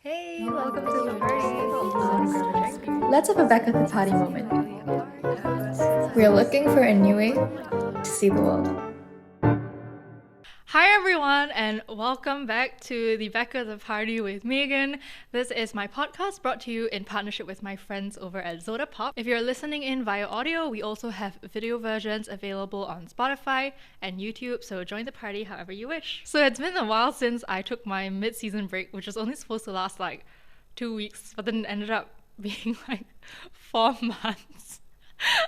Hey, welcome to the party. Let's have a back at the party moment. We are looking for a new way to see the world. Hi everyone, and welcome back to the Back of the Party with Megan. This is my podcast brought to you in partnership with my friends over at Zoda Pop. If you're listening in via audio, we also have video versions available on Spotify and YouTube, so join the party however you wish. So it's been a while since I took my mid-season break, which was only supposed to last like 2 weeks, but then ended up being like 4 months.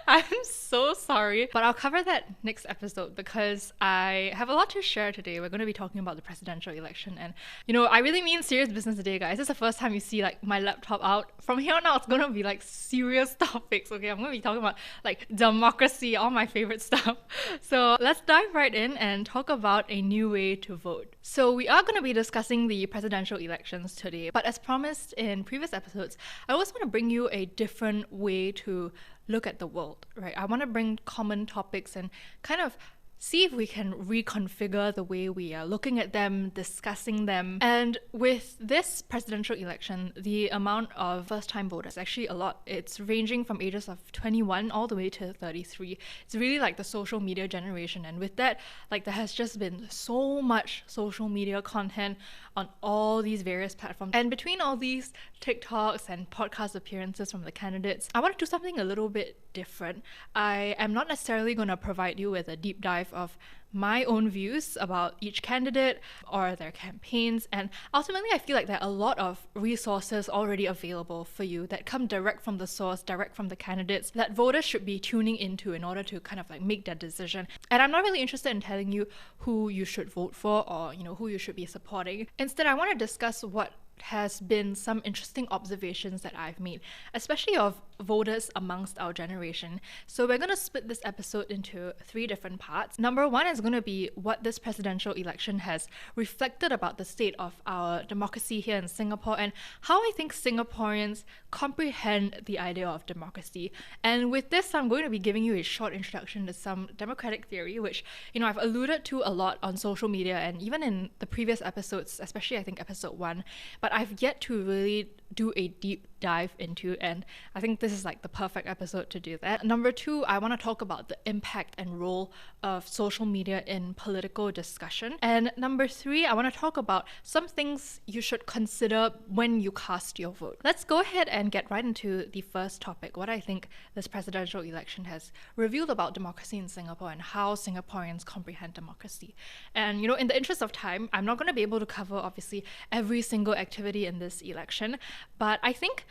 I'm so sorry, but I'll cover that next episode because I have a lot to share today. We're going to be talking about the presidential election, and I really mean serious business today, guys. This is the first time you see like my laptop out. From here on out, it's going to be like serious topics. Okay, I'm going to be talking about like democracy, all my favorite stuff. So let's dive right in and talk about a new way to vote. So we are going to be discussing the presidential elections today, but as promised in previous episodes, I always want to bring you a different way to look at the world, right? I want to bring common topics and kind of see if we can reconfigure the way we are looking at them, discussing them. And with this presidential election, the amount of first-time voters is actually a lot. It's ranging from ages of 21 all the way to 33. It's really like the social media generation. And with that, like there has just been so much social media content on all these various platforms. And between all these TikToks and podcast appearances from the candidates, I want to do something a little bit different. I am not necessarily going to provide you with a deep dive of my own views about each candidate or their campaigns, and ultimately I feel like there are a lot of resources already available for you that come direct from the source, direct from the candidates, that voters should be tuning into in order to kind of like make their decision. And I'm not really interested in telling you who you should vote for or who you should be supporting. Instead, I want to discuss what has been some interesting observations that I've made, especially of voters amongst our generation. So we're going to split this episode into 3 different parts. Number 1 is going to be what this presidential election has reflected about the state of our democracy here in Singapore and how I think Singaporeans comprehend the idea of democracy. And with this, I'm going to be giving you a short introduction to some democratic theory, which I've alluded to a lot on social media and even in the previous episodes, especially I think episode 1, but I've yet to really do a deep dive into, and I think this is like the perfect episode to do that. Number 2, I want to talk about the impact and role of social media in political discussion. And number 3, I want to talk about some things you should consider when you cast your vote. Let's go ahead and get right into the first topic, what I think this presidential election has revealed about democracy in Singapore and how Singaporeans comprehend democracy. And in the interest of time, I'm not going to be able to cover obviously every single activity in this election, but I think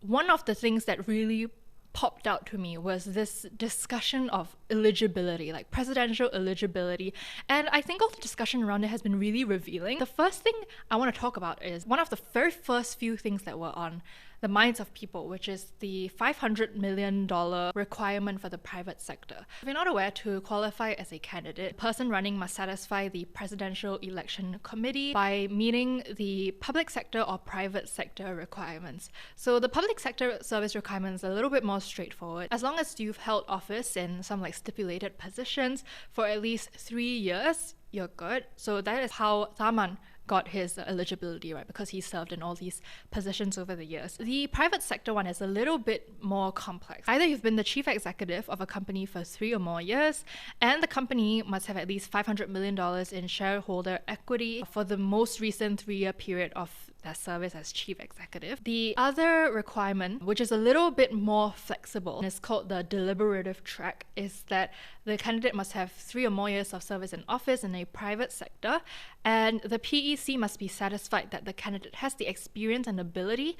one of the things that really popped out to me was this discussion of eligibility, like presidential eligibility. And I think all the discussion around it has been really revealing. The first thing I want to talk about is one of the very first few things that were on the minds of people, which is the $500 million requirement for the private sector. If you're not aware, to qualify as a candidate, the person running must satisfy the presidential election committee by meeting the public sector or private sector requirements. So the public sector service requirements are a little bit more straightforward. As long as you've held office in some like stipulated positions for at least 3 years, you're good. So that is how Tharman got his eligibility, right? Because he served in all these positions over the years. The private sector one is a little bit more complex. Either you've been the chief executive of a company for 3 or more years, and the company must have at least $500 million in shareholder equity for the most recent 3-year period of their service as chief executive. The other requirement, which is a little bit more flexible, and is called the deliberative track, is that the candidate must have 3 or more years of service in office in a private sector, and the PEC must be satisfied that the candidate has the experience and ability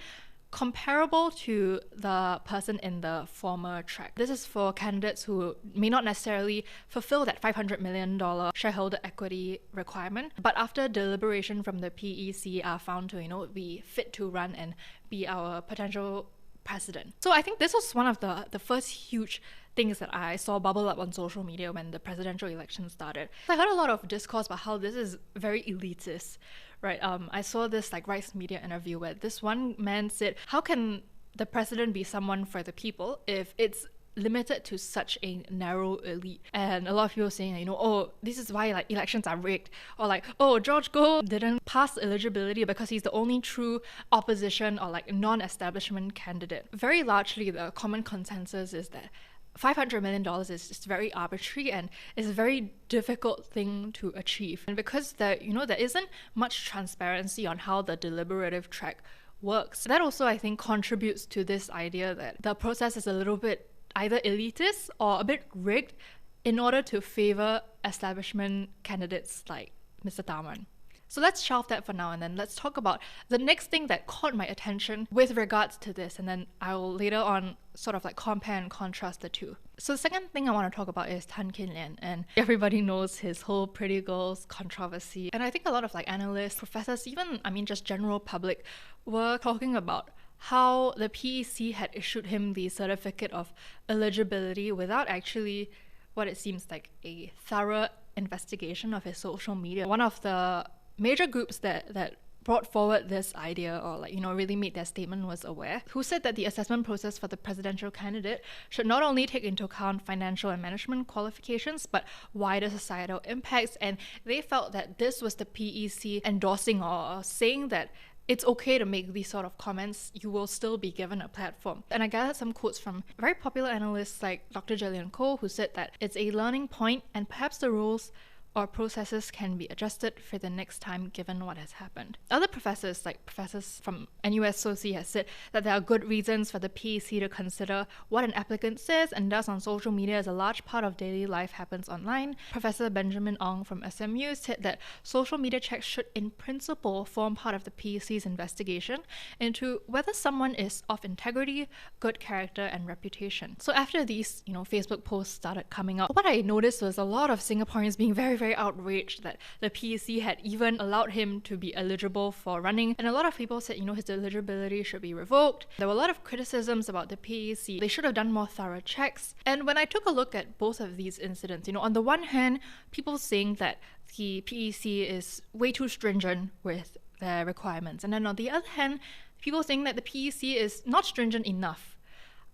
comparable to the person in the former track. This is for candidates who may not necessarily fulfill that $500 million shareholder equity requirement, but after deliberation from the PEC are found to, be fit to run and be our potential president. So I think this was one of the first huge things that I saw bubble up on social media when the presidential election started. I heard a lot of discourse about how this is very elitist, right? I saw this like Rice Media interview where this one man said, how can the president be someone for the people if it's limited to such a narrow elite. And a lot of people saying, oh, this is why like elections are rigged, or like, oh, George Goh didn't pass eligibility because he's the only true opposition or like non-establishment candidate. Very largely, the common consensus is that $500 million is just very arbitrary and is a very difficult thing to achieve. And because there isn't much transparency on how the deliberative track works, that also, I think, contributes to this idea that the process is a little bit either elitist or a bit rigged in order to favor establishment candidates like Mr. Tharman. So let's shelve that for now, and then let's talk about the next thing that caught my attention with regards to this, and then I'll later on sort of like compare and contrast the two. So the second thing I want to talk about is Tan Kin Lian, and everybody knows his whole Pretty Girls controversy. And I think a lot of like analysts, professors, even just general public were talking about how the PEC had issued him the certificate of eligibility without actually what it seems like a thorough investigation of his social media. One of the major groups that brought forward this idea, or really made their statement, was Aware, who said that the assessment process for the presidential candidate should not only take into account financial and management qualifications, but wider societal impacts. And they felt that this was the PEC endorsing or saying that it's okay to make these sort of comments, you will still be given a platform. And I gathered some quotes from very popular analysts like Dr. Jillian Koh, who said that it's a learning point and perhaps the rules or processes can be adjusted for the next time given what has happened. Other professors, like professors from NUS SOCI, has said that there are good reasons for the PEC to consider what an applicant says and does on social media, as a large part of daily life happens online. Professor Benjamin Ong from SMU said that social media checks should in principle form part of the PEC's investigation into whether someone is of integrity, good character and reputation. So after these Facebook posts started coming out, what I noticed was a lot of Singaporeans being very, very outraged that the PEC had even allowed him to be eligible for running. And a lot of people said, his eligibility should be revoked. There were a lot of criticisms about the PEC. They should have done more thorough checks. And when I took a look at both of these incidents, on the one hand, people saying that the PEC is way too stringent with their requirements. And then on the other hand, people saying that the PEC is not stringent enough.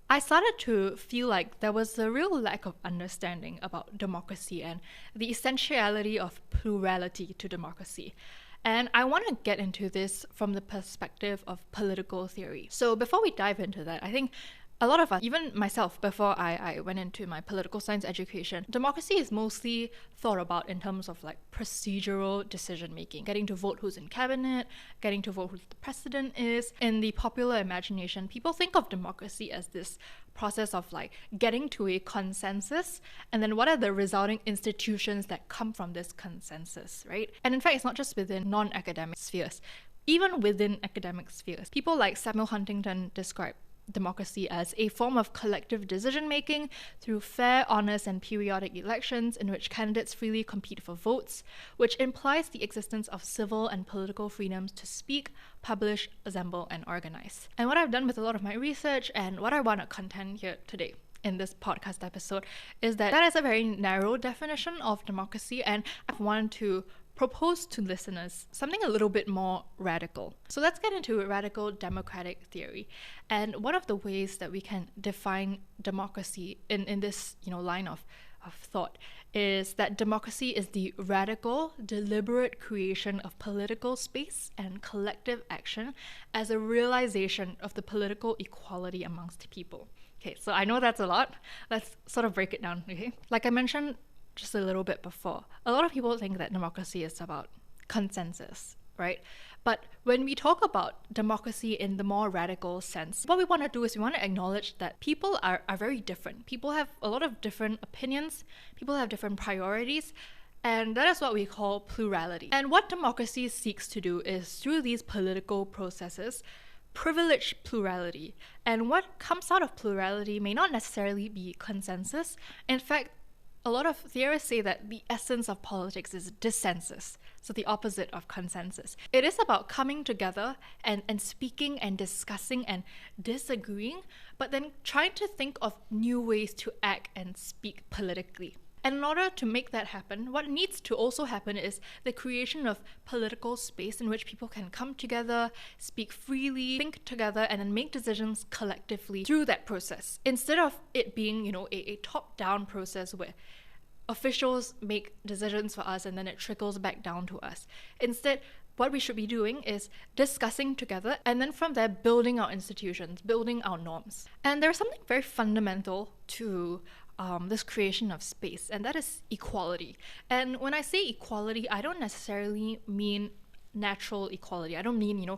I started to feel like there was a real lack of understanding about democracy and the essentiality of plurality to democracy. And I want to get into this from the perspective of political theory. So before we dive into that, I think a lot of us, even myself, before I went into my political science education, democracy is mostly thought about in terms of like procedural decision making, getting to vote who's in cabinet, getting to vote who the president is. In the popular imagination, people think of democracy as this process of like getting to a consensus, and then what are the resulting institutions that come from this consensus, right? And in fact, it's not just within non-academic spheres. Even within academic spheres, people like Samuel Huntington describe democracy as a form of collective decision-making through fair, honest, and periodic elections in which candidates freely compete for votes, which implies the existence of civil and political freedoms to speak, publish, assemble, and organize. And what I've done with a lot of my research and what I want to contend here today in this podcast episode is that is a very narrow definition of democracy, and I want to propose to listeners something a little bit more radical. So let's get into radical democratic theory. And one of the ways that we can define democracy in this line of thought is that democracy is the radical, deliberate creation of political space and collective action as a realization of the political equality amongst people. Okay, so I know that's a lot. Let's sort of break it down, okay? Like I mentioned just a little bit before, a lot of people think that democracy is about consensus, right? But when we talk about democracy in the more radical sense, what we want to do is we want to acknowledge that people are very different. People have a lot of different opinions, people have different priorities, and that is what we call plurality. And what democracy seeks to do is, through these political processes, privilege plurality. And what comes out of plurality may not necessarily be consensus. In fact, a lot of theorists say that the essence of politics is dissensus, so the opposite of consensus. It is about coming together and speaking and discussing and disagreeing, but then trying to think of new ways to act and speak politically. And in order to make that happen, what needs to also happen is the creation of political space in which people can come together, speak freely, think together, and then make decisions collectively through that process. Instead of it being, a top-down process where officials make decisions for us and then it trickles back down to us. Instead, what we should be doing is discussing together and then from there building our institutions, building our norms. And there's something very fundamental to this creation of space, and that is equality. And when I say equality, I don't necessarily mean natural equality. I don't mean,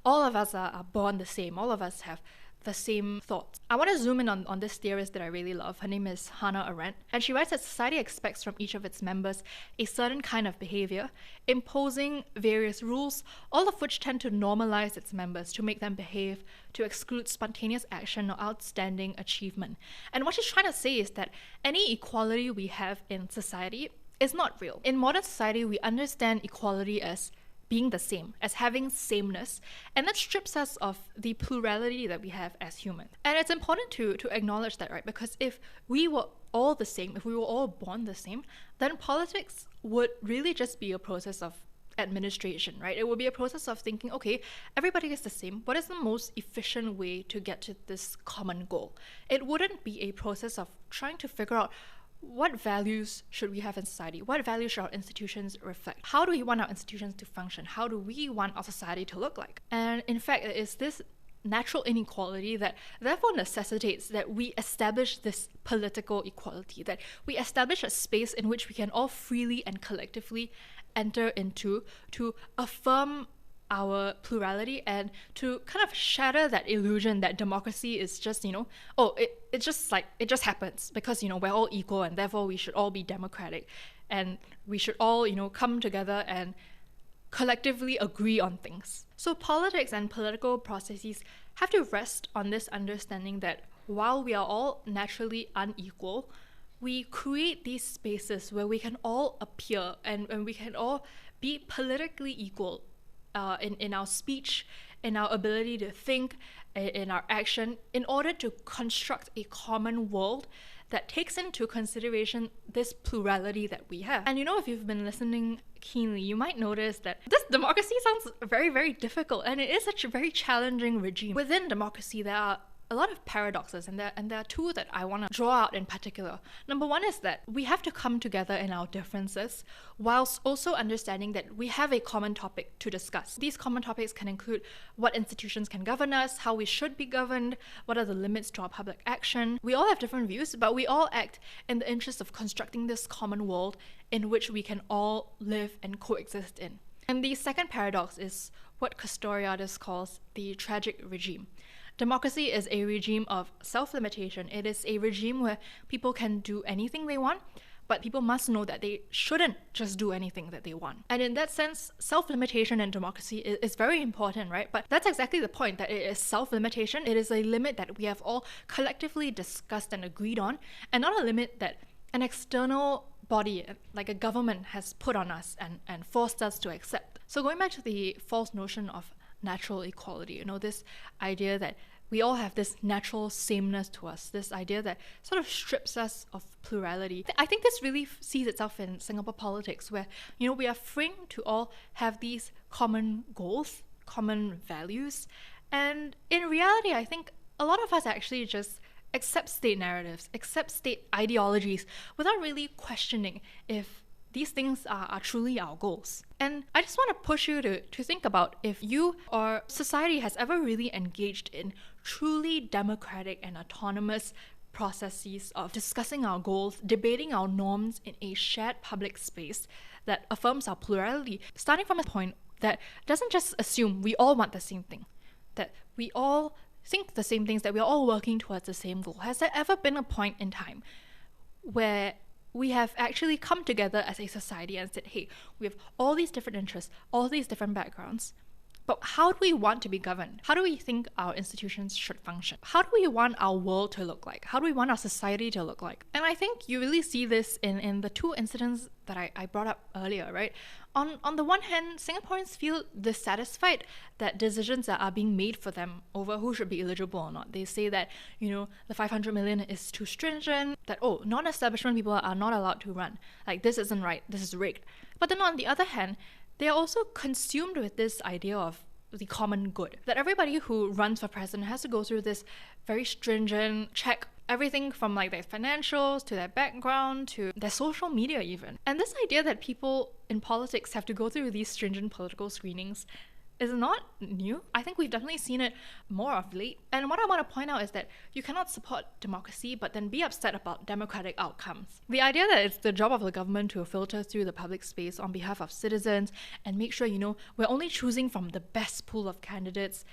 all of us are born the same. All of us have the same thoughts. I want to zoom in on this theorist that I really love. Her name is Hannah Arendt, and she writes that society expects from each of its members a certain kind of behavior, imposing various rules, all of which tend to normalize its members, to make them behave, to exclude spontaneous action or outstanding achievement. And what she's trying to say is that any equality we have in society is not real. In modern society, we understand equality as being the same, as having sameness, and that strips us of the plurality that we have as humans. And it's important to acknowledge that, right? Because if we were all the same, if we were all born the same, then politics would really just be a process of administration, right? It would be a process of thinking, okay, everybody is the same. What is the most efficient way to get to this common goal? It wouldn't be a process of trying to figure out what values should we have in society? What values should our institutions reflect? How do we want our institutions to function? How do we want our society to look like? And in fact, it is this natural inequality that therefore necessitates that we establish this political equality, that we establish a space in which we can all freely and collectively enter into to affirm our plurality and to kind of shatter that illusion that democracy is just, it just happens because, we're all equal and therefore we should all be democratic and we should all, come together and collectively agree on things. So politics and political processes have to rest on this understanding that while we are all naturally unequal, we create these spaces where we can all appear and we can all be politically equal in our speech, in our ability to think, in our action, in order to construct a common world that takes into consideration this plurality that we have. And if you've been listening keenly, you might notice that this democracy sounds very, very difficult, and it is such a very challenging regime. Within democracy, there are a lot of paradoxes, and there are two that I want to draw out in particular. Number one is that we have to come together in our differences, whilst also understanding that we have a common topic to discuss. These common topics can include what institutions can govern us, how we should be governed, what are the limits to our public action. We all have different views, but we all act in the interest of constructing this common world in which we can all live and coexist in. And the second paradox is what Castoriadis calls the tragic regime. Democracy is a regime of self-limitation. It is a regime where people can do anything they want, but people must know that they shouldn't just do anything that they want. And in that sense, self-limitation in democracy is very important, right? But that's exactly the point, that it is self-limitation. It is a limit that we have all collectively discussed and agreed on, and not a limit that an external body, like a government, has put on us and forced us to accept. So going back to the false notion of natural equality, this idea that we all have this natural sameness to us, this idea that sort of strips us of plurality. I think this really sees itself in Singapore politics, where we are framed to all have these common goals, common values, and in reality I think a lot of us actually just accept state narratives, accept state ideologies without really questioning if these things are truly our goals. And I just want to push you to think about if you or society has ever really engaged in truly democratic and autonomous processes of discussing our goals, debating our norms in a shared public space that affirms our plurality, starting from a point that doesn't just assume we all want the same thing, that we all think the same things, that we're all working towards the same goal. Has there ever been a point in time where we have actually come together as a society and said, hey, we have all these different interests, all these different backgrounds, but how do we want to be governed? How do we think our institutions should function? How do we want our world to look like? How do we want our society to look like? And I think you really see this in the two incidents that I brought up earlier, right? On the one hand, Singaporeans feel dissatisfied that decisions are being made for them over who should be eligible or not. They say that, the 500 million is too stringent, that, non-establishment people are not allowed to run. Like, this isn't right, this is rigged. But then on the other hand, they are also consumed with this idea of the common good, that everybody who runs for president has to go through this very stringent check, everything from like their financials to their background to their social media even. And this idea that people in politics have to go through these stringent political screenings is not new. I think we've definitely seen it more of late. And what I want to point out is that you cannot support democracy but then be upset about democratic outcomes. The idea that it's the job of the government to filter through the public space on behalf of citizens and make sure, we're only choosing from the best pool of candidates.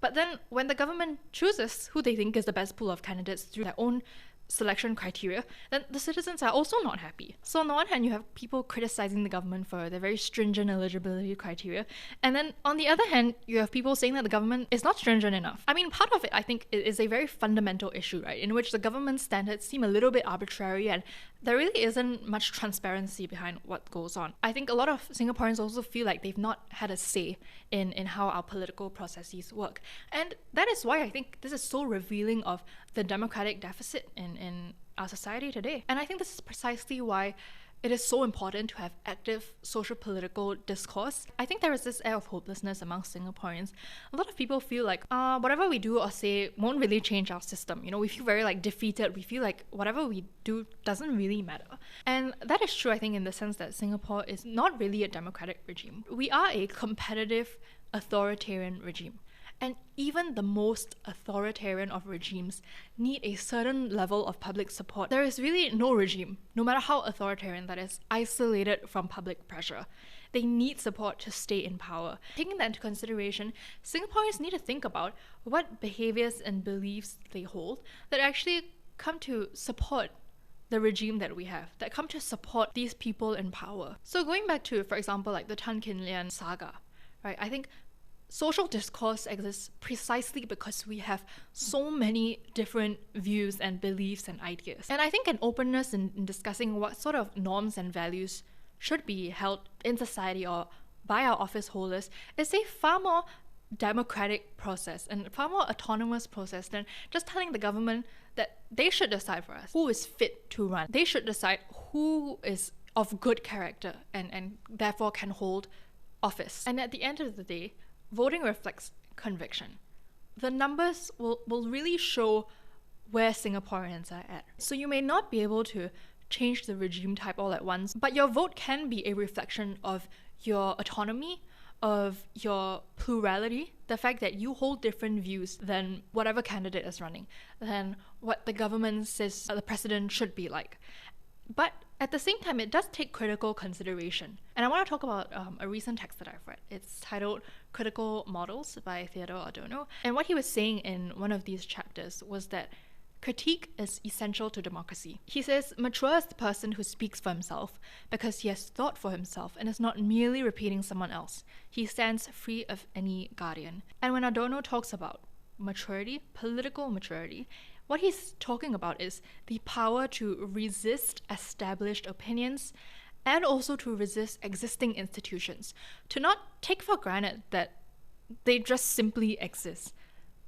But then when the government chooses who they think is the best pool of candidates through their own selection criteria, then the citizens are also not happy. So on the one hand, you have people criticizing the government for their very stringent eligibility criteria, and then on the other hand, you have people saying that the government is not stringent enough. I mean, part of it, I think, is a very fundamental issue, right, in which the government standards seem a little bit arbitrary and there really isn't much transparency behind what goes on. I think a lot of Singaporeans also feel like they've not had a say in how our political processes work. And that is why I think this is so revealing of the democratic deficit in our society today. And I think this is precisely why it is so important to have active social political discourse. I think there is this air of hopelessness among Singaporeans. A lot of people feel like whatever we do or say won't really change our system. We feel very defeated. We feel like whatever we do doesn't really matter. And that is true, I think, in the sense that Singapore is not really a democratic regime. We are a competitive, authoritarian regime. And even the most authoritarian of regimes need a certain level of public support. There is really no regime, no matter how authoritarian, that is isolated from public pressure. They need support to stay in power. Taking that into consideration, Singaporeans need to think about what behaviors and beliefs they hold that actually come to support the regime that we have, that come to support these people in power. So going back to, for example, like the Tan Kin Lian saga, right? I think social discourse exists precisely because we have so many different views and beliefs and ideas. And I think an openness in discussing what sort of norms and values should be held in society or by our office holders is a far more democratic process and far more autonomous process than just telling the government that they should decide for us who is fit to run. They should decide who is of good character and therefore can hold office. And at the end of the day, voting reflects conviction. The numbers will really show where Singaporeans are at. So you may not be able to change the regime type all at once, but your vote can be a reflection of your autonomy, of your plurality, the fact that you hold different views than whatever candidate is running, than what the government says the president should be like. But at the same time, it does take critical consideration. And I want to talk about a recent text that I've read. It's titled Critical Models by Theodore Adorno. And what he was saying in one of these chapters was that critique is essential to democracy. He says, mature is the person who speaks for himself because he has thought for himself and is not merely repeating someone else. He stands free of any guardian. And when Adorno talks about maturity, political maturity, what he's talking about is the power to resist established opinions and also to resist existing institutions, to not take for granted that they just simply exist,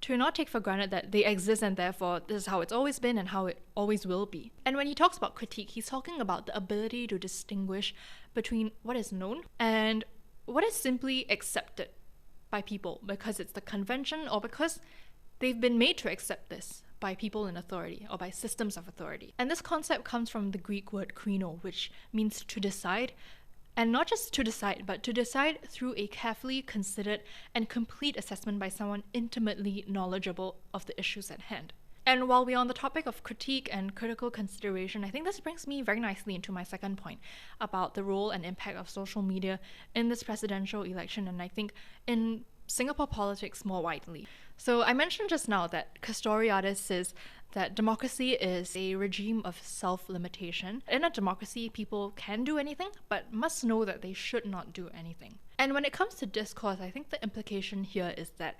to not take for granted that they exist and therefore this is how it's always been and how it always will be. And when he talks about critique, he's talking about the ability to distinguish between what is known and what is simply accepted by people because it's the convention or because they've been made to accept this by people in authority or by systems of authority. And this concept comes from the Greek word krino, which means to decide, and not just to decide, but to decide through a carefully considered and complete assessment by someone intimately knowledgeable of the issues at hand. And while we're on the topic of critique and critical consideration, I think this brings me very nicely into my second point about the role and impact of social media in this presidential election, and I think in Singapore politics more widely. So I mentioned just now that Castoriadis says that democracy is a regime of self-limitation. In a democracy, people can do anything, but must know that they should not do anything. And when it comes to discourse, I think the implication here is that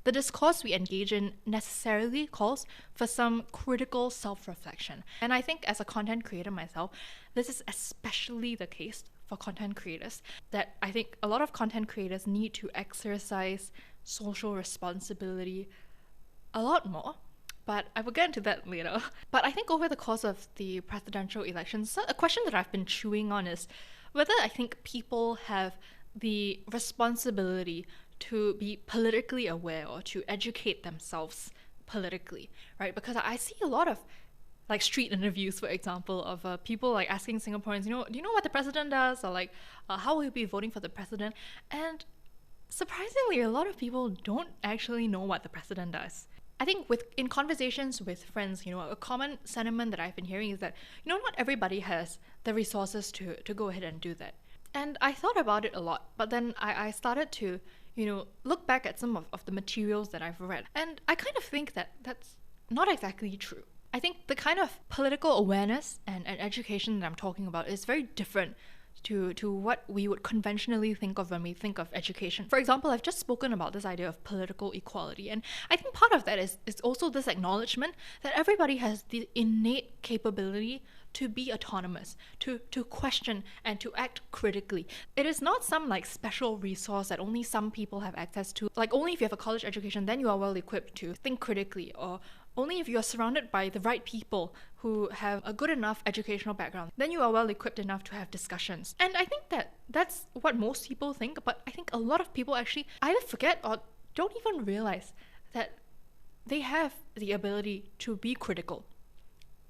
the discourse we engage in necessarily calls for some critical self-reflection. And I think as a content creator myself, this is especially the case for content creators, that I think a lot of content creators need to exercise social responsibility a lot more. But I will get into that later. But I think over the course of the presidential elections, a question that I've been chewing on is whether I think people have the responsibility to be politically aware or to educate themselves politically, right? Because I see a lot of like street interviews, for example, of people like asking Singaporeans, do you know what the president does? Or like, how will you be voting for the president? And surprisingly, a lot of people don't actually know what the president does. I think in conversations with friends, a common sentiment that I've been hearing is that, not everybody has the resources to go ahead and do that. And I thought about it a lot, but then I started to, look back at some of the materials that I've read. And I kind of think that that's not exactly true. I think the kind of political awareness and education that I'm talking about is very different to what we would conventionally think of when we think of education. For example, I've just spoken about this idea of political equality, and I think part of that is also this acknowledgement that everybody has the innate capability to be autonomous, to question and to act critically. It is not some like special resource that only some people have access to. Like only if you have a college education, then you are well equipped to think critically, or only if you are surrounded by the right people who have a good enough educational background, then you are well equipped enough to have discussions. And I think that that's what most people think, but I think a lot of people actually either forget or don't even realize that they have the ability to be critical.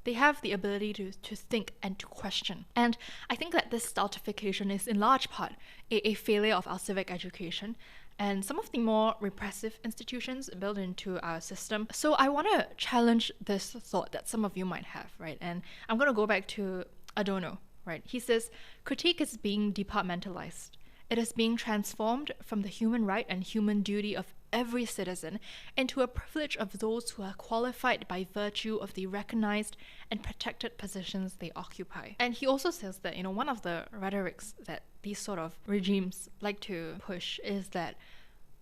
They have the ability to think and to question. And I think that this stultification is in large part a failure of our civic education and some of the more repressive institutions built into our system. So I want to challenge this thought that some of you might have, right? And I'm going to go back to Adorno, right? He says, critique is being departmentalized. It is being transformed from the human right and human duty of every citizen into a privilege of those who are qualified by virtue of the recognized and protected positions they occupy. And he also says that, one of the rhetorics that these sort of regimes like to push is that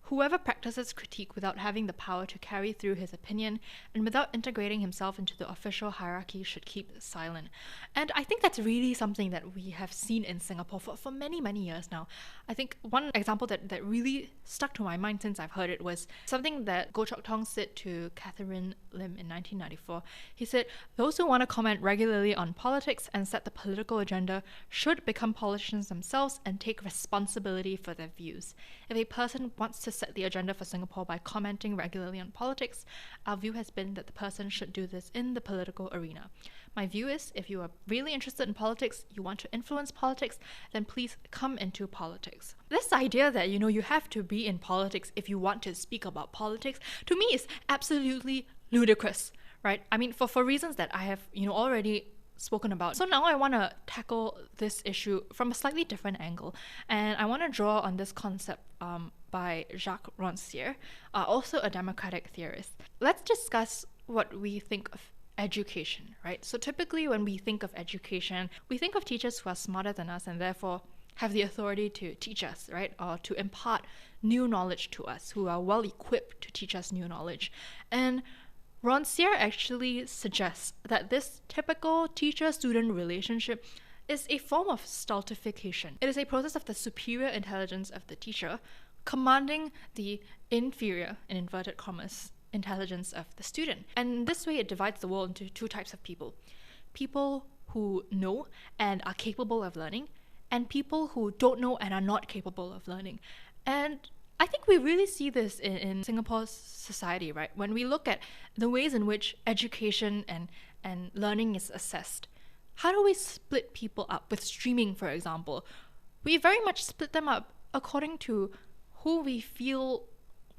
whoever practices critique without having the power to carry through his opinion and without integrating himself into the official hierarchy should keep silent. And I think that's really something that we have seen in Singapore for many, many years now. I think one example that really stuck to my mind since I've heard it was something that Goh Chok Tong said to Catherine Lim in 1994. He said, "Those who want to comment regularly on politics and set the political agenda should become politicians themselves and take responsibility for their views. If a person wants to set the agenda for Singapore by commenting regularly on politics, our view has been that the person should do this in the political arena. My view is, if you are really interested in politics, you want to influence politics, then please come into politics." This idea that, you have to be in politics if you want to speak about politics, to me is absolutely ludicrous, right? I mean, for reasons that I have, already spoken about. So now I want to tackle this issue from a slightly different angle, and I want to draw on this concept by Jacques Rancière, also a democratic theorist. Let's discuss what we think of education, right? So typically when we think of education, we think of teachers who are smarter than us and therefore have the authority to teach us, right? Or to impart new knowledge to us, who are well equipped to teach us new knowledge. And Rancière actually suggests that this typical teacher-student relationship is a form of stultification. It is a process of the superior intelligence of the teacher commanding the inferior, in inverted commas, intelligence of the student. And this way it divides the world into two types of people. People who know and are capable of learning, and people who don't know and are not capable of learning. And I think we really see this in Singapore's society, right? When we look at the ways in which education and learning is assessed, how do we split people up with streaming, for example? We very much split them up according to who we feel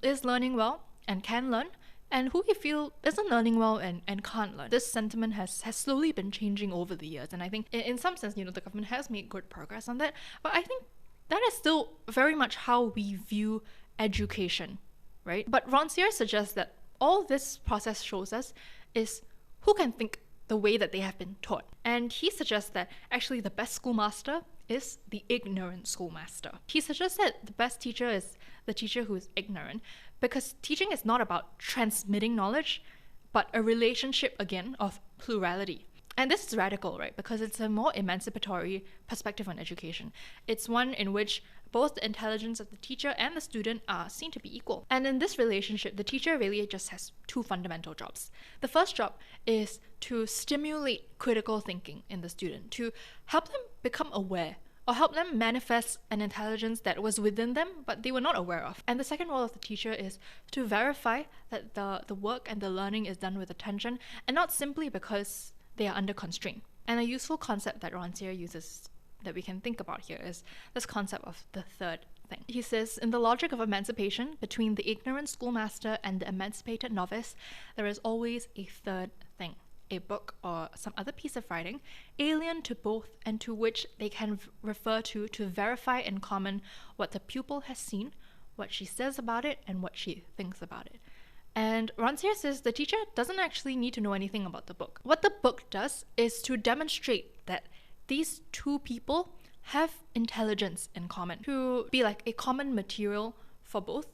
is learning well and can learn, and who we feel isn't learning well and can't learn. This sentiment has slowly been changing over the years, and I think in some sense, the government has made good progress on that, but I think that is still very much how we view education, right? But Rancière suggests that all this process shows us is who can think the way that they have been taught. And he suggests that actually the best schoolmaster is the ignorant schoolmaster. He suggests that the best teacher is the teacher who is ignorant, because teaching is not about transmitting knowledge, but a relationship, again, of plurality. And this is radical, right? Because it's a more emancipatory perspective on education. It's one in which both the intelligence of the teacher and the student are seen to be equal. And in this relationship, the teacher really just has two fundamental jobs. The first job is to stimulate critical thinking in the student, to help them become aware or help them manifest an intelligence that was within them but they were not aware of. And the second role of the teacher is to verify that the work and the learning is done with attention and not simply because they are under constraint. And a useful concept that Chia uses that we can think about here is this concept of the third thing. He says, in the logic of emancipation, between the ignorant schoolmaster and the emancipated novice, there is always a third thing, a book or some other piece of writing, alien to both and to which they can refer to verify in common what the pupil has seen, what she says about it, and what she thinks about it. And Rancière says the teacher doesn't actually need to know anything about the book. What the book does is to demonstrate that these two people have intelligence in common, to be like a common material for both,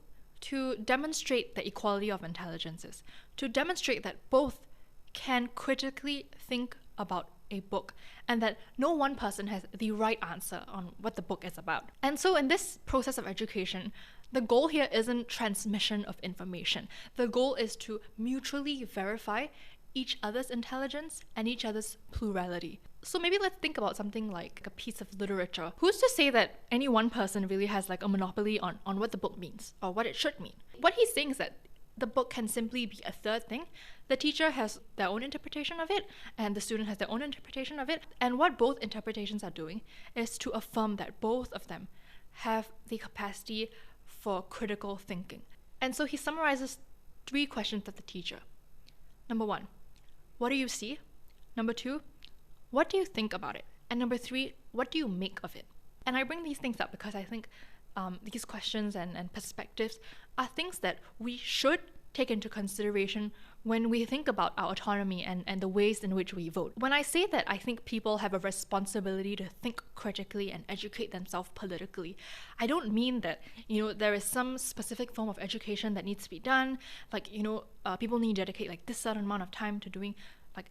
to demonstrate the equality of intelligences, to demonstrate that both can critically think about a book and that no one person has the right answer on what the book is about. And so in this process of education, the goal here isn't transmission of information. The goal is to mutually verify each other's intelligence and each other's plurality. So maybe let's think about something like a piece of literature. Who's to say that any one person really has like a monopoly on what the book means or what it should mean? What he's saying is that the book can simply be a third thing. The teacher has their own interpretation of it, and the student has their own interpretation of it. And what both interpretations are doing is to affirm that both of them have the capacity for critical thinking. And so he summarizes 3 questions of the teacher. Number 1, what do you see? Number 2, what do you think about it? And number 3, what do you make of it? And I bring these things up because I think these questions and perspectives are things that we should take into consideration when we think about our autonomy and the ways in which we vote. When I say that I think people have a responsibility to think critically and educate themselves politically, I don't mean that, there is some specific form of education that needs to be done, like, people need to dedicate like this certain amount of time to doing like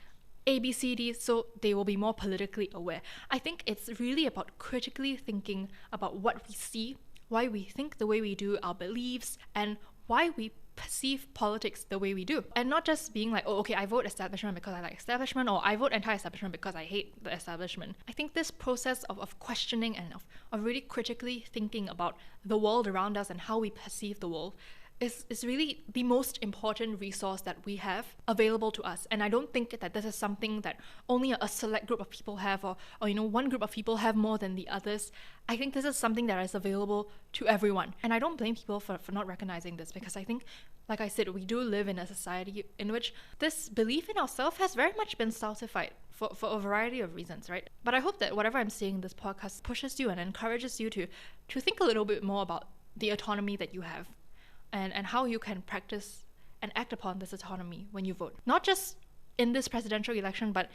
A, B, C, D, so they will be more politically aware. I think it's really about critically thinking about what we see, why we think the way we do, our beliefs, and why we perceive politics the way we do. And not just being like, oh, okay, I vote establishment because I like establishment, or I vote anti-establishment because I hate the establishment. I think this process of questioning and of really critically thinking about the world around us and how we perceive the world is really the most important resource that we have available to us. And I don't think that this is something that only a select group of people have or one group of people have more than the others. I think this is something that is available to everyone. And I don't blame people for not recognizing this, because I think, like I said, we do live in a society in which this belief in ourselves has very much been stultified for a variety of reasons, right? But I hope that whatever I'm saying in this podcast pushes you and encourages you to think a little bit more about the autonomy that you have, and how you can practice and act upon this autonomy when you vote. Not just in this presidential election, but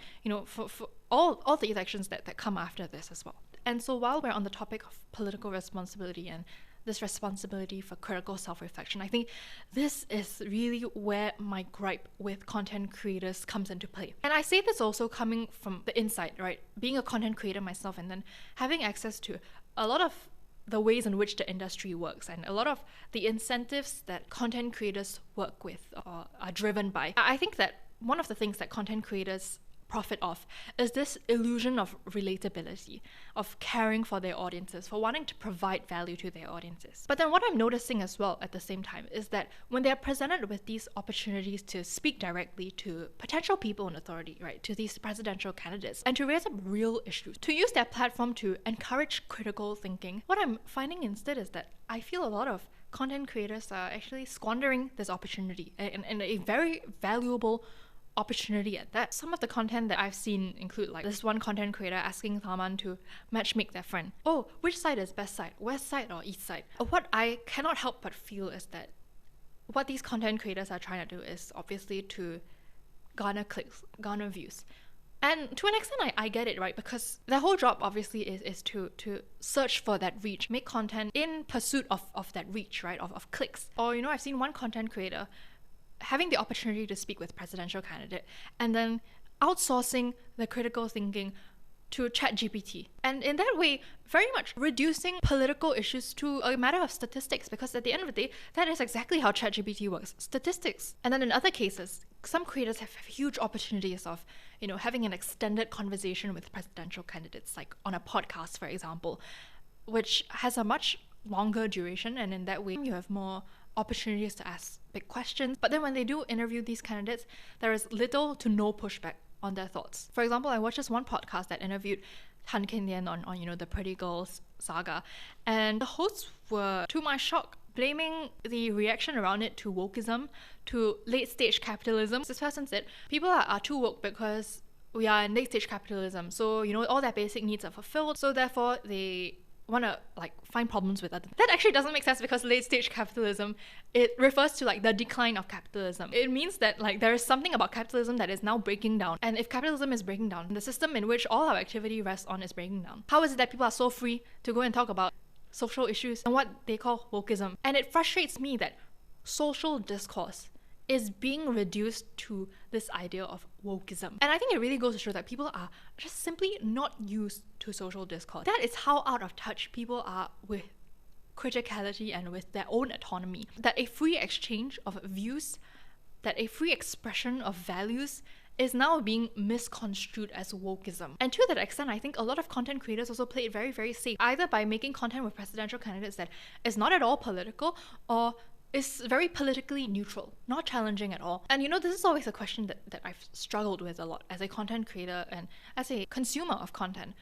for all the elections that come after this as well. And so while we're on the topic of political responsibility and this responsibility for critical self-reflection, I think this is really where my gripe with content creators comes into play. And I say this also coming from the inside, right? Being a content creator myself and then having access to a lot of the ways in which the industry works and a lot of the incentives that content creators work with or are driven by. I think that one of the things that content creators profit off is this illusion of relatability, of caring for their audiences, for wanting to provide value to their audiences. But then what I'm noticing as well at the same time is that when they're presented with these opportunities to speak directly to potential people in authority, right, to these presidential candidates, and to raise up real issues, to use their platform to encourage critical thinking, what I'm finding instead is that I feel a lot of content creators are actually squandering this opportunity and a very valuable opportunity at that. Some of the content that I've seen include like this one content creator asking Tharman to matchmake their friend. Oh, which side is best side, west side or east side? What I cannot help but feel is that what these content creators are trying to do is obviously to garner clicks, garner views. And to an extent, I get it, right? Because their whole job obviously is to search for that reach, make content in pursuit of that reach, right? Of clicks. Or, I've seen one content creator having the opportunity to speak with presidential candidate and then outsourcing the critical thinking to ChatGPT. And in that way, very much reducing political issues to a matter of statistics, because at the end of the day, that is exactly how ChatGPT works, statistics. And then in other cases, some creators have huge opportunities of, having an extended conversation with presidential candidates, like on a podcast, for example, which has a much longer duration, and in that way, you have more opportunities to ask big questions. But then when they do interview these candidates, there is little to no pushback on their thoughts. For example, I watched this one podcast that interviewed Han Kin-lian on the Pretty Girls saga, and the hosts were, to my shock, blaming the reaction around it to wokeism, to late-stage capitalism. This person said, people are too woke because we are in late-stage capitalism, so, all their basic needs are fulfilled, so therefore they want to find problems with others. That actually doesn't make sense, because late stage capitalism, it refers to the decline of capitalism. It means that there is something about capitalism that is now breaking down. And if capitalism is breaking down, the system in which all our activity rests on is breaking down. How is it that people are so free to go and talk about social issues and what they call wokeism? And it frustrates me that social discourse is being reduced to this idea of wokeism. And I think it really goes to show that people are just simply not used to social discourse. That is how out of touch people are with criticality and with their own autonomy. That a free exchange of views, that a free expression of values is now being misconstrued as wokeism. And to that extent, I think a lot of content creators also play it very, very safe, either by making content with presidential candidates that is not at all political, or is very politically neutral, not challenging at all. And this is always a question that I've struggled with a lot as a content creator and as a consumer of content.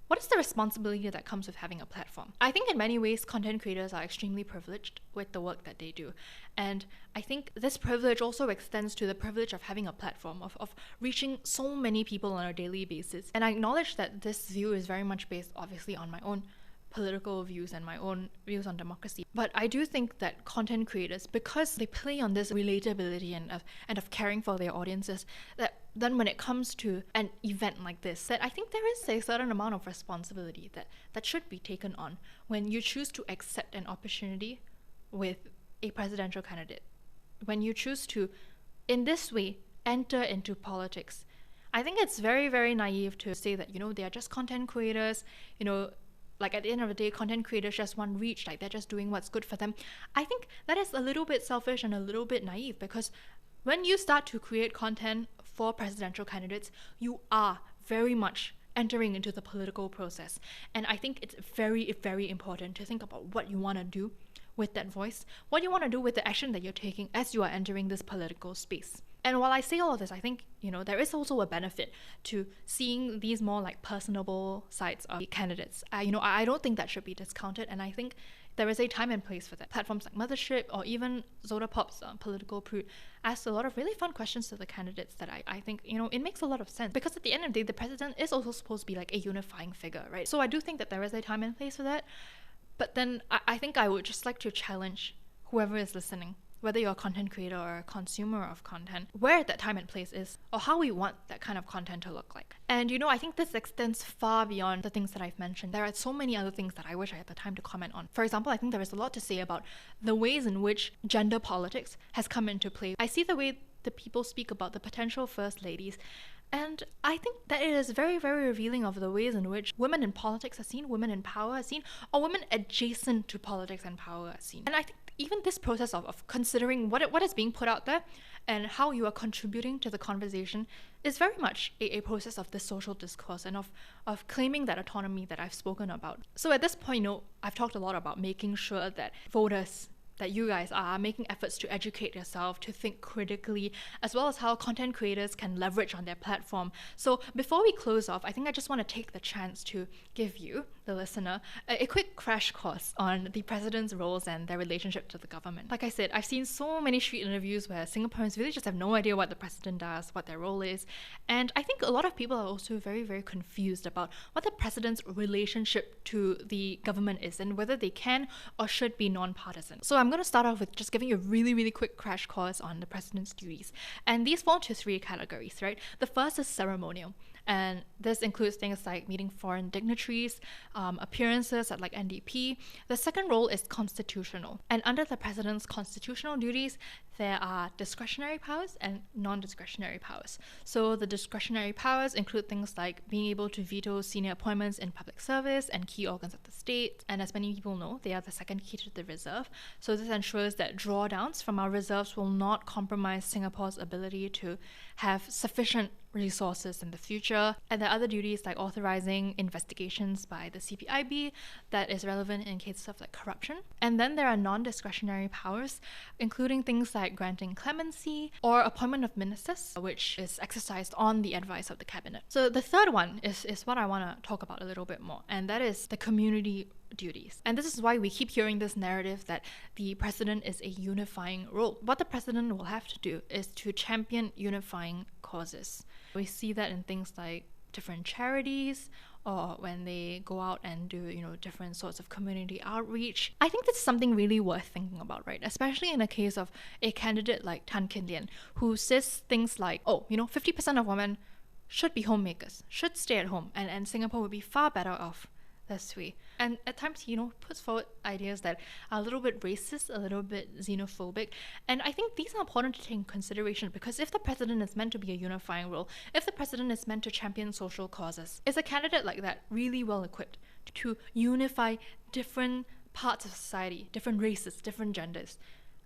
What is the responsibility that comes with having a platform? I think in many ways, content creators are extremely privileged with the work that they do. And I think this privilege also extends to the privilege of having a platform, of reaching so many people on a daily basis. And I acknowledge that this view is very much based, obviously, on my own political views and my own views on democracy. But I do think that content creators, because they play on this relatability and of caring for their audiences, that then when it comes to an event like this, that I think there is a certain amount of responsibility that should be taken on when you choose to accept an opportunity with a presidential candidate. When you choose to, in this way, enter into politics. I think it's very, very naive to say that, they are just content creators, at the end of the day, content creators just want reach, they're just doing what's good for them. I think that is a little bit selfish and a little bit naive, because when you start to create content for presidential candidates, you are very much entering into the political process. And I think it's very, very important to think about what you want to do with that voice, what you want to do with the action that you're taking as you are entering this political space. And while I say all of this, I think, there is also a benefit to seeing these more personable sides of the candidates. I don't think that should be discounted, and I think there is a time and place for that. Platforms like Mothership or even Zodapop's Political Prude asked a lot of really fun questions to the candidates that I think, it makes a lot of sense. Because at the end of the day, the president is also supposed to be a unifying figure, right? So I do think that there is a time and place for that. But then I think I would just like to challenge whoever is listening, whether you're a content creator or a consumer of content, where that time and place is, or how we want that kind of content to look like. And I think this extends far beyond the things that I've mentioned. There are so many other things that I wish I had the time to comment on. For example, I think there is a lot to say about the ways in which gender politics has come into play. I see the way the people speak about the potential first ladies, and I think that it is very, very revealing of the ways in which women in politics are seen, women in power are seen, or women adjacent to politics and power are seen. And I think even this process of considering what is being put out there and how you are contributing to the conversation is very much a process of this social discourse and of claiming that autonomy that I've spoken about. So at this point, I've talked a lot about making sure that voters, that you guys are making efforts to educate yourself, to think critically, as well as how content creators can leverage on their platform. So before we close off, I think I just want to take the chance to give you, the listener, a quick crash course on the president's roles and their relationship to the government. Like I said, I've seen so many street interviews where Singaporeans really just have no idea what the president does, what their role is. And I think a lot of people are also very, very confused about what the president's relationship to the government is and whether they can or should be non-partisan. So I'm going to start off with just giving you a really, really quick crash course on the president's duties. And these fall into three categories, right? The first is ceremonial. And this includes things like meeting foreign dignitaries, appearances at like NDP. The second role is constitutional. And under the president's constitutional duties, there are discretionary powers and non-discretionary powers. So the discretionary powers include things like being able to veto senior appointments in public service and key organs of the state. And as many people know, they are the second key to the reserve. So this ensures that drawdowns from our reserves will not compromise Singapore's ability to have sufficient resources in the future. And there are other duties like authorizing investigations by the CPIB that is relevant in cases of like corruption. And then there are non-discretionary powers, including things like granting clemency or appointment of ministers, which is exercised on the advice of the cabinet. So the third one is what I want to talk about a little bit more, and that is the community duties. And this is why we keep hearing this narrative that the president is a unifying role. What the president will have to do is to champion unifying causes. We see that in things like different charities, or when they go out and do, different sorts of community outreach. I think that's something really worth thinking about, right? Especially in the case of a candidate like Tan Kin Lian, who says things like, 50% of women should be homemakers, should stay at home, and Singapore would be far better off this way. And at times, puts forward ideas that are a little bit racist, a little bit xenophobic. And I think these are important to take in consideration, because if the president is meant to be a unifying role, if the president is meant to champion social causes, is a candidate like that really well equipped to unify different parts of society, different races, different genders?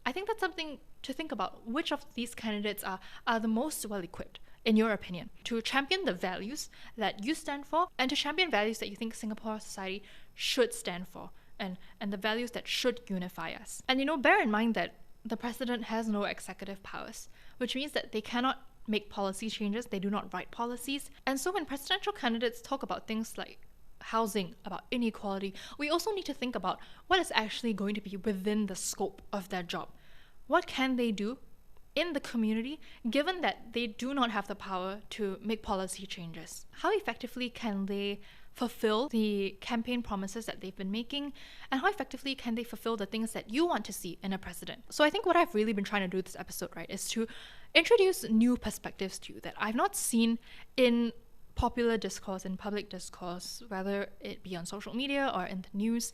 I think that's something to think about. Which of these candidates are the most well equipped, in your opinion, to champion the values that you stand for, and to champion values that you think Singapore society should stand for, and the values that should unify us? And bear in mind that the president has no executive powers, which means that they cannot make policy changes, they do not write policies. And so when presidential candidates talk about things like housing, about inequality, we also need to think about what is actually going to be within the scope of their job. What can they do in the community, given that they do not have the power to make policy changes? How effectively can they fulfill the campaign promises that they've been making, and how effectively can they fulfill the things that you want to see in a president? So I think what I've really been trying to do this episode, right, is to introduce new perspectives to you that I've not seen in popular discourse, in public discourse, whether it be on social media or in the news,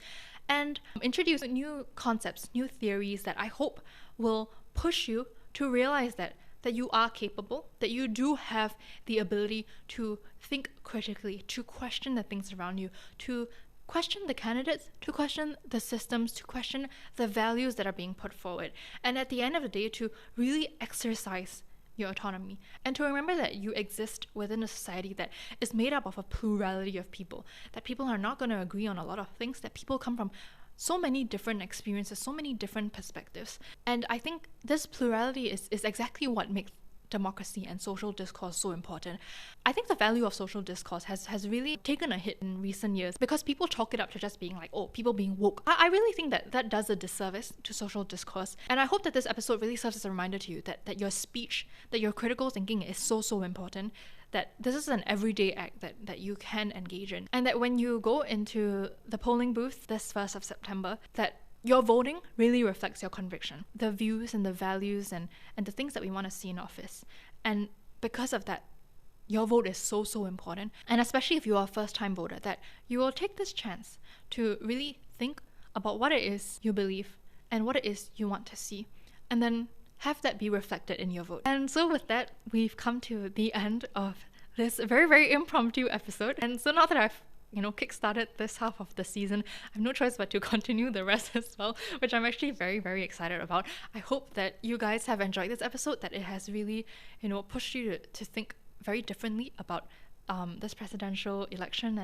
and introduce new concepts, new theories that I hope will push you to realize that you are capable, that you do have the ability to think critically, to question the things around you, to question the candidates, to question the systems, to question the values that are being put forward. And at the end of the day, to really exercise your autonomy, and to remember that you exist within a society that is made up of a plurality of people, that people are not going to agree on a lot of things, that people come from so many different experiences, so many different perspectives. And I think this plurality is exactly what makes democracy and social discourse so important. I think the value of social discourse has really taken a hit in recent years because people chalk it up to just being like, people being woke. I really think that does a disservice to social discourse. And I hope that this episode really serves as a reminder to you that your speech, that your critical thinking is so important, that this is an everyday act that you can engage in. And that when you go into the polling booth this 1st of September, that your voting really reflects your conviction, the views and the values and the things that we want to see in office. And because of that, your vote is so important. And especially if you are a first-time voter, that you will take this chance to really think about what it is you believe and what it is you want to see, and then have that be reflected in your vote. And so with that, we've come to the end of this very, very impromptu episode. And so now that I've kickstarted this half of the season, I have no choice but to continue the rest as well, which I'm actually very, very excited about. I hope that you guys have enjoyed this episode, that it has really, pushed you to think very differently about this presidential election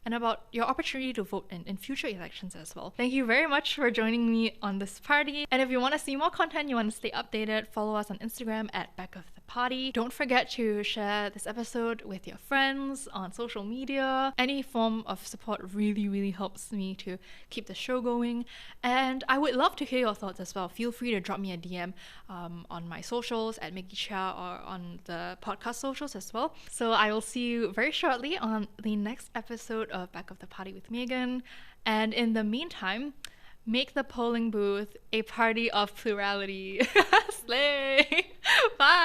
and about your opportunity to vote in future elections as well. Thank you very much for joining me on this party. And if you want to see more content, you want to stay updated, follow us on Instagram at Back of the Party. Don't forget to share this episode with your friends on social media. Any form of support really, really helps me to keep the show going. And I would love to hear your thoughts as well. Feel free to drop me a DM on my socials at Chia or on the podcast socials as well. So I will see you very shortly on the next episode of Back of the Party with Megan. And in the meantime, make the polling booth a party of plurality. Slay! Bye!